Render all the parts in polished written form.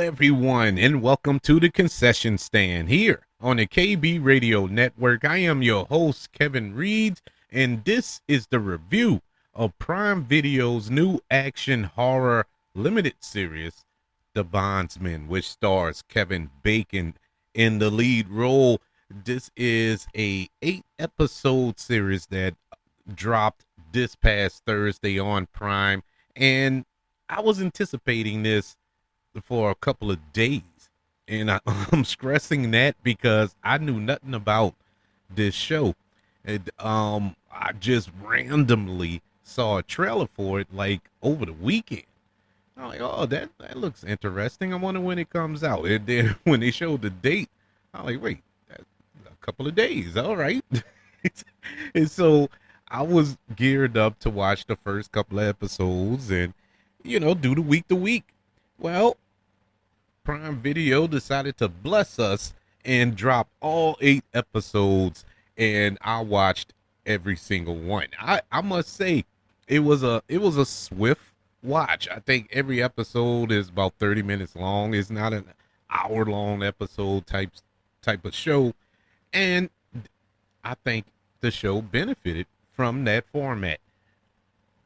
everyone, and welcome to the concession stand here on the KB Radio Network. I am your host, Kevin Reed, and this is the review of Prime Video's new action horror limited series, The Bondsman, which stars Kevin Bacon in the lead role. This is a 8-episode series that dropped this past Thursday on Prime, and I was anticipating this for a couple of days. And I'm stressing that because I knew nothing about this show. And I just randomly saw a trailer for it like over the weekend. I'm like, oh, that looks interesting. I wonder when it comes out. And then when they showed the date, I'm like, wait, that's a couple of days. All right. And so I was geared up to watch the first couple of episodes and, do the week to week. Well, Prime Video decided to bless us and drop all 8 episodes, and I watched every single one. I must say it was a swift watch. I think every episode is about 30 minutes long. It's not an hour long episode type of show, and I think the show benefited from that format.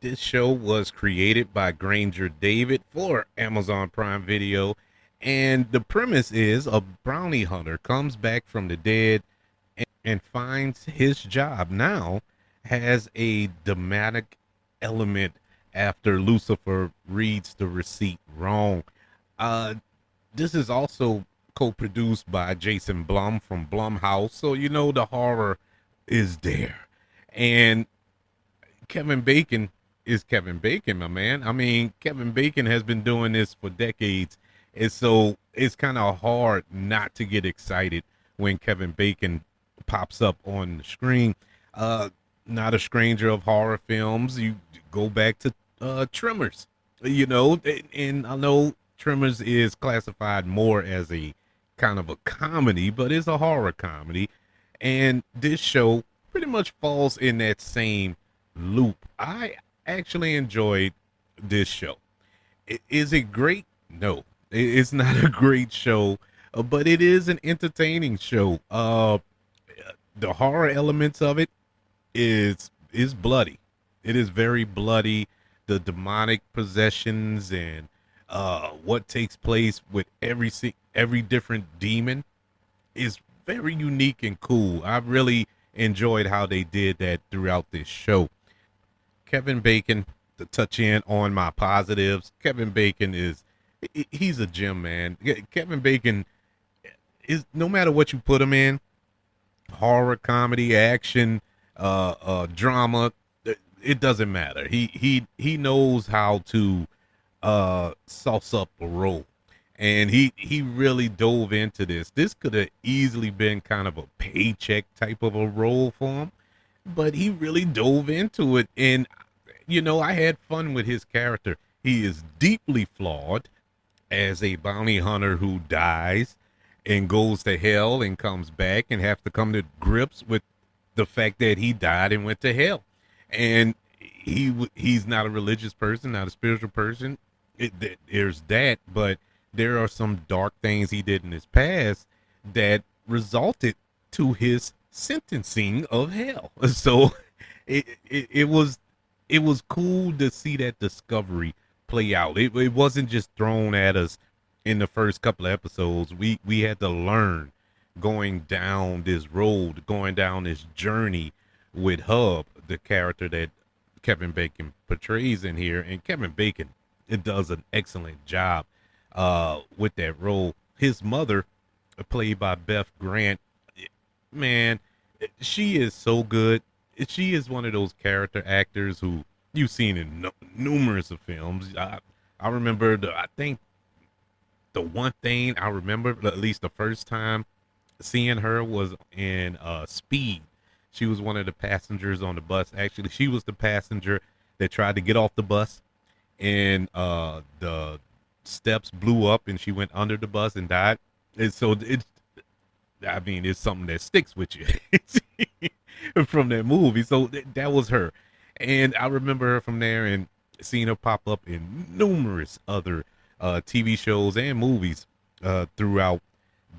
This show was created by Granger David for Amazon Prime Video. And the premise is a bounty hunter comes back from the dead and finds his job now has a dramatic element after Lucifer reads the receipt wrong. This is also co-produced by Jason Blum from Blumhouse, so the horror is there. And Kevin Bacon is Kevin Bacon, my man. I mean, Kevin Bacon has been doing this for decades. And so it's kind of hard not to get excited when Kevin Bacon pops up on the screen. Not a stranger of horror films. You go back to Tremors, and I know Tremors is classified more as a kind of a comedy, but it's a horror comedy. And this show pretty much falls in that same loop. I actually enjoyed this show. Is it great? No. It's not a great show, but it is an entertaining show. The horror elements of it is bloody. It is very bloody. The demonic possessions and what takes place with every different demon is very unique and cool. I really enjoyed how they did that throughout this show. Kevin Bacon, to touch in on my positives, Kevin Bacon he's a gem, man. Kevin Bacon is, no matter what you put him in, horror, comedy, action, drama, it doesn't matter. He knows how to sauce up a role, and he really dove into this. This could have easily been kind of a paycheck type of a role for him, but he really dove into it, and I had fun with his character. He is deeply flawed as a bounty hunter who dies and goes to hell and comes back and have to come to grips with the fact that he died and went to hell. And he's not a religious person, not a spiritual person. There's that, but there are some dark things he did in his past that resulted to his sentencing of hell. So it was cool to see that discovery play out. It wasn't just thrown at us in the first couple of episodes. We had to learn going down this road, going down this journey with Hub, the character that Kevin Bacon portrays in here. And Kevin Bacon, it does an excellent job with that role. His mother, played by Beth Grant, man, she is so good. She is one of those character actors who you've seen in numerous of films. I remember I think the one thing I remember, at least the first time seeing her, was in Speed. She was one of the passengers on the bus. Actually, she was the passenger that tried to get off the bus, and the steps blew up, and she went under the bus and died. And so it's something that sticks with you from that movie. So that was her. And I remember her from there and seeing her pop up in numerous other TV shows and movies throughout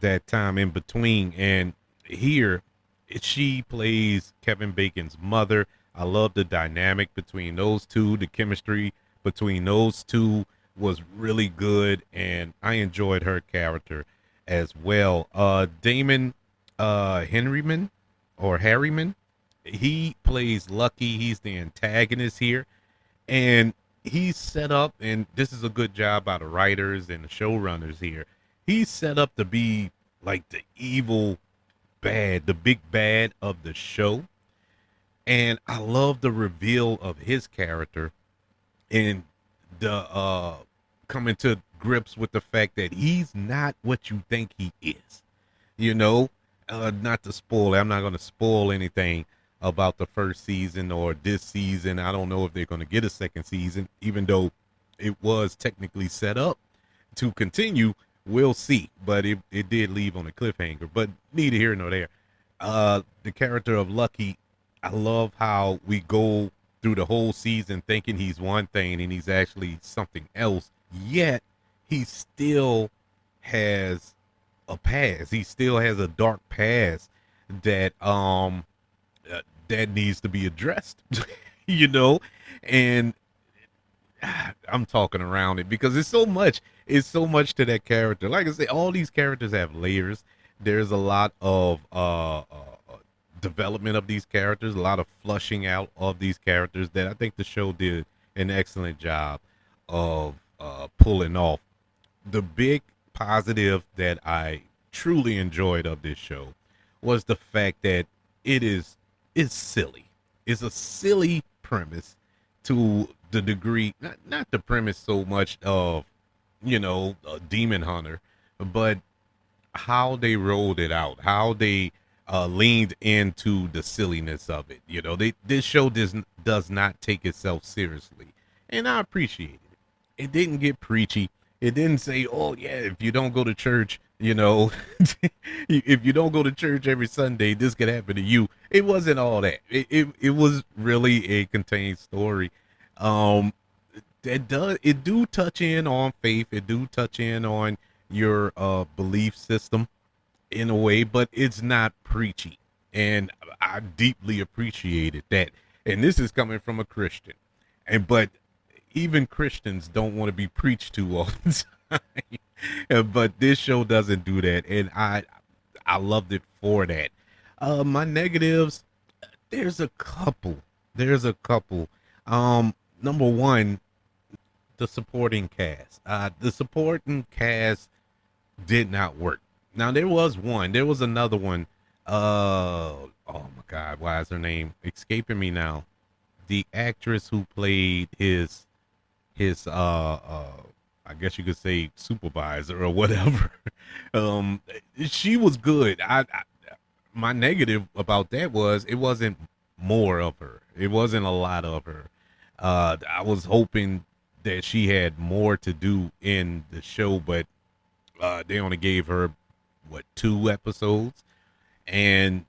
that time in between. And here, she plays Kevin Bacon's mother. I love the dynamic between those two. The chemistry between those two was really good, and I enjoyed her character as well. Damon Henryman or Harryman, he plays Lucky. He's the antagonist here, and he's set up, and this is a good job by the writers and the showrunners here. He's set up to be like the evil bad, the big bad of the show. And I love the reveal of his character and the coming to grips with the fact that he's not what you think he is. You know, not to spoil it, I'm not going to spoil anything about the first season or this season. I don't know if they're going to get a second season, even though it was technically set up to continue. We'll see, but it did leave on a cliffhanger. But neither here nor there. The character of Lucky, I love how we go through the whole season thinking he's one thing and he's actually something else. Yet he still has a past. He still has a dark past that that needs to be addressed. you know, and I'm talking around it because it's so much to that character. Like I say, all these characters have layers. There's a lot of development of these characters, a lot of flushing out of these characters that I think the show did an excellent job of pulling off. The big positive that I truly enjoyed of this show was the fact that it's silly. It's a silly premise to the degree, not the premise so much of, a demon hunter, but how they rolled it out, how they leaned into the silliness of it. This show does not take itself seriously, and I appreciate it. It didn't get preachy. It didn't say, "Oh yeah, if you don't go to church, if you don't go to church every Sunday, this could happen to you." It wasn't all that. It was really a contained story. Um, it do touch in on faith. It do touch in on your belief system in a way, but it's not preachy. And I deeply appreciated that. And this is coming from a Christian. But even Christians don't want to be preached to all the time. But this show doesn't do that. And I loved it for that. My negatives, there's a couple. There's a couple. Number one, the supporting cast. The supporting cast did not work. Now there was another one. Oh my God, why is her name escaping me now? The actress who played his I guess you could say supervisor or whatever. She was good. My negative about that was it wasn't more of her. It wasn't a lot of her. I was hoping that she had more to do in the show, but they only gave her 2 episodes, and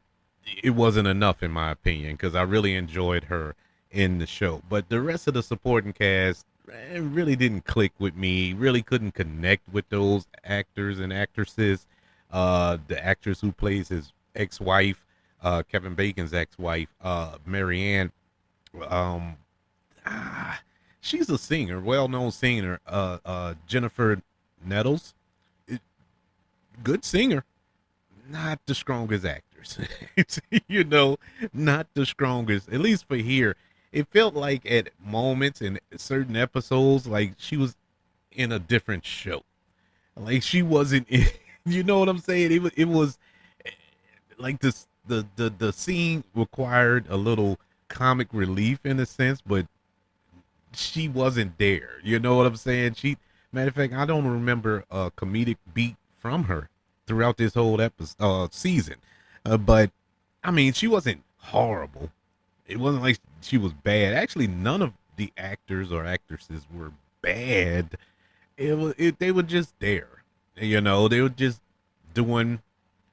it wasn't enough in my opinion because I really enjoyed her in the show. But the rest of the supporting cast really didn't click with me. Really couldn't connect with those actors and actresses. The actress who plays his ex-wife, Kevin Bacon's ex-wife, Marianne. She's a singer, well-known singer. Jennifer Nettles, good singer, not the strongest actors. Not the strongest. At least for here, it felt like at moments in certain episodes, like she was in a different show. Like she wasn't in. You know what I'm saying? It was like this. The scene required a little comic relief in a sense, but she wasn't there. You know what I'm saying? Matter of fact, I don't remember a comedic beat from her throughout this whole episode season. But I mean, she wasn't horrible. It wasn't like she was bad. Actually, none of the actors or actresses were bad. They were just there. They were just doing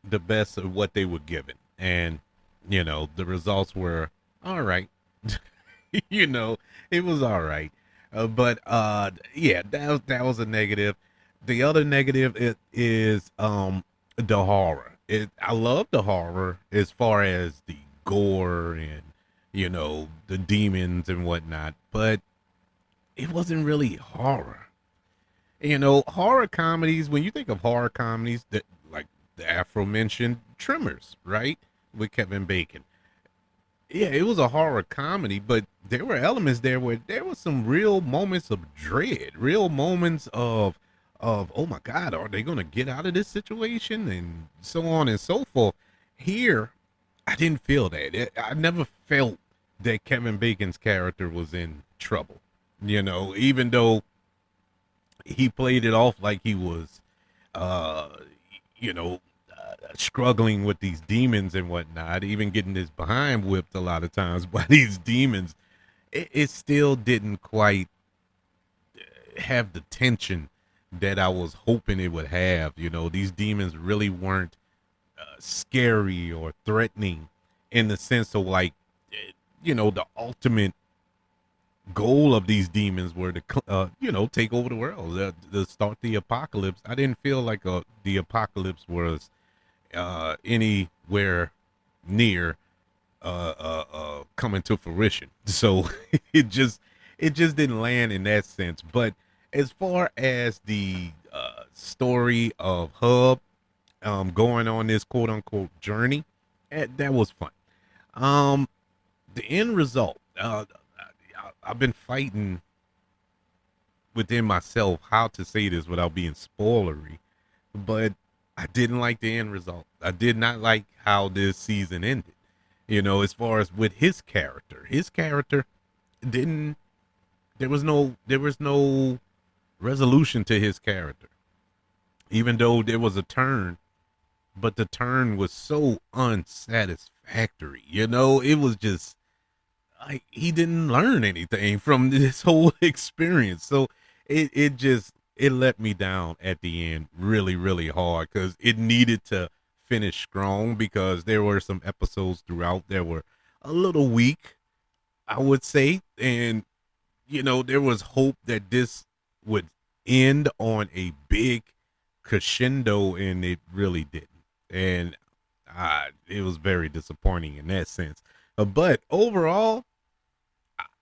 the best of what they were given, and the results were all right. It was all right. But yeah, that was a negative. The other negative is the horror. I love the horror as far as the gore and the demons and whatnot, but it wasn't really horror. Horror comedies. When you think of horror comedies, that like the aforementioned Tremors, right, with Kevin Bacon. Yeah, it was a horror comedy, but there were elements there where there was some real moments of dread, real moments of oh my God, are they gonna get out of this situation, and so on and so forth. Here, I didn't feel that. I never felt that Kevin Bacon's character was in trouble. Even though he played it off like he was, uh, you know, struggling with these demons and whatnot, even getting his behind whipped a lot of times by these demons. It still didn't quite have the tension that I was hoping it would have. These demons really weren't scary or threatening in the sense of like, the ultimate goal of these demons were to take over the world, to start the apocalypse. I didn't feel like the apocalypse was anywhere near coming to fruition. So it just it just didn't land in that sense. But as far as the story of Hub going on this quote unquote journey, that was fun. Um, the end result, I've been fighting within myself how to say this without being spoilery, but I didn't like the end result. I did not like how this season ended. As far as with his character didn't. There was no resolution to his character, even though there was a turn, but the turn was so unsatisfactory. It was just like he didn't learn anything from this whole experience. So it let me down at the end really, really hard because it needed to finish strong because there were some episodes throughout that were a little weak, I would say. And, there was hope that this would end on a big crescendo, and it really didn't. And it was very disappointing in that sense. But overall,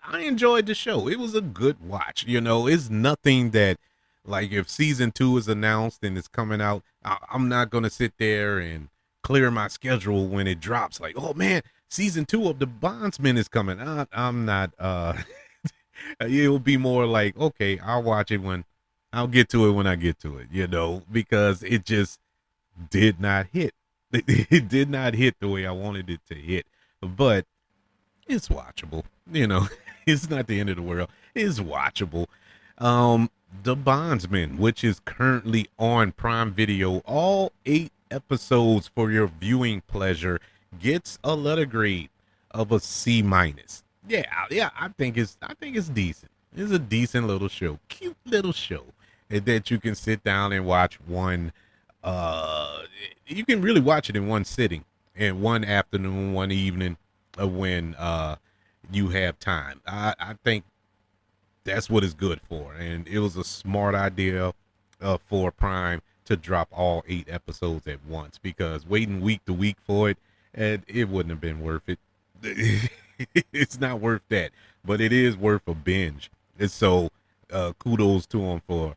I enjoyed the show. It was a good watch. It's nothing that, like, if season 2 is announced and it's coming out, I'm not going to sit there and clear my schedule when it drops. Like, oh man, season 2 of The Bondsman is coming. I'm not, it'll be more like, okay, I'll get to it when I get to it, because it just did not hit. It did not hit the way I wanted it to hit. But it's watchable. It's not the end of the world. It's watchable. The Bondsman, which is currently on Prime Video, all 8 episodes for your viewing pleasure, gets a letter grade of a C minus. Yeah, I think it's decent. It's a decent little show, cute little show that you can sit down and watch one. You can really watch it in one sitting, in one afternoon, one evening, when you have time. I think that's what it's good for, and it was a smart idea for Prime to drop all 8 episodes at once, because waiting week to week for it, it wouldn't have been worth it. It's not worth that, but it is worth a binge. And so kudos to them for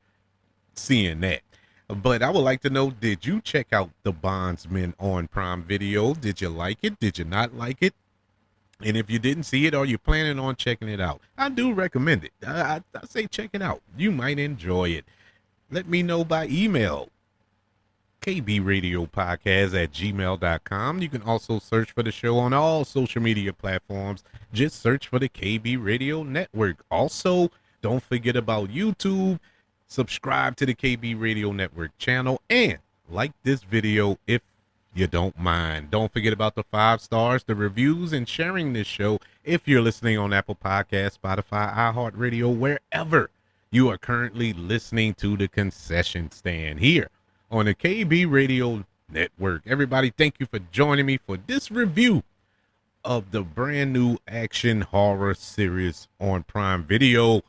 seeing that. But I would like to know, did you check out The Bondsman on Prime Video? Did you like it? Did you not like it? And if you didn't see it, are you planning on checking it out? I do recommend it. I say check it out. You might enjoy it. Let me know by email, kbradiopodcast@gmail.com. You can also search for the show on all social media platforms. Just search for the KB Radio Network. Also, don't forget about YouTube. Subscribe to the KB Radio Network channel and like this video if you don't mind. Don't forget about the 5 stars, the reviews, and sharing this show if you're listening on Apple Podcasts, Spotify, iHeartRadio, wherever you are currently listening to the concession stand here on the KB Radio Network. Everybody, thank you for joining me for this review of the brand new action horror series on Prime Video,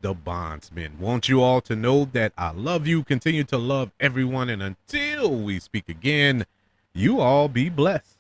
the Bondsman. Want you all to know that I love you, continue to love everyone, and until we speak again, you all be blessed.